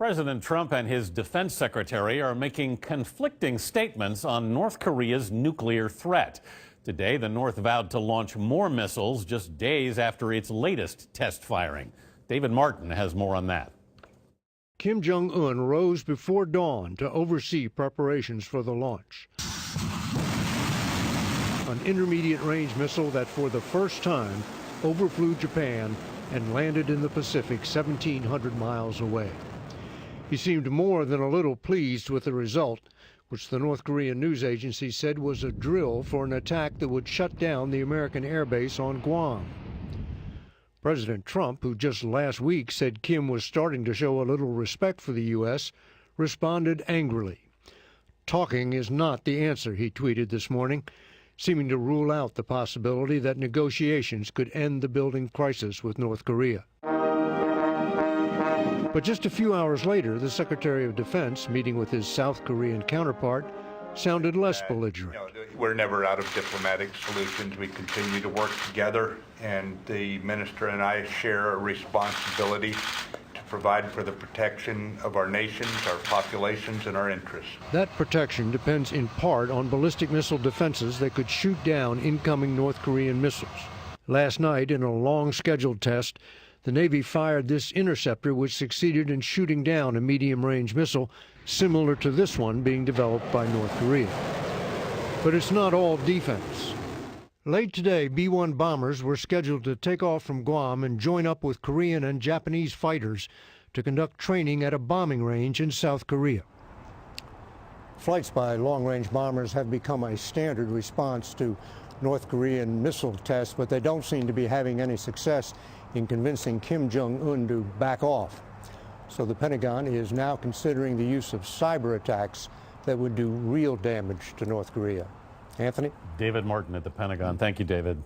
President Trump and his defense secretary are making conflicting statements on North Korea's nuclear threat. Today, the North vowed to launch more missiles just days after its latest test firing. David Martin has more on that. Kim Jong-un rose before dawn to oversee preparations for the launch. An intermediate-range missile that for the first time overflew Japan and landed in the Pacific 1,700 miles away. He seemed more than a little pleased with the result, which the North Korean news agency said was a drill for an attack that would shut down the American airbase on Guam. President Trump, who just last week said Kim was starting to show a little respect for the U.S., responded angrily. "Talking is not the answer," he tweeted this morning, seeming to rule out the possibility that negotiations could end the building crisis with North Korea. But just a few hours later, the Secretary of Defense, meeting with his South Korean counterpart, sounded less belligerent. We're never out of diplomatic solutions. We continue to work together, and the minister and I share a responsibility to provide for the protection of our nations, our populations, and our interests. That protection depends in part on ballistic missile defenses that could shoot down incoming North Korean missiles. Last night, in a long-scheduled test, the Navy fired this interceptor, which succeeded in shooting down a medium-range missile similar to this one being developed by North Korea. But it's not all defense. Late today, B-1 bombers were scheduled to take off from Guam and join up with Korean and Japanese fighters to conduct training at a bombing range in South Korea. Flights by long-range bombers have become a standard response to North Korean missile tests, but they don't seem to be having any success in convincing Kim Jong-un to back off. So the Pentagon is now considering the use of cyber attacks that would do real damage to North Korea. Anthony? David Martin at the Pentagon. Thank you, David.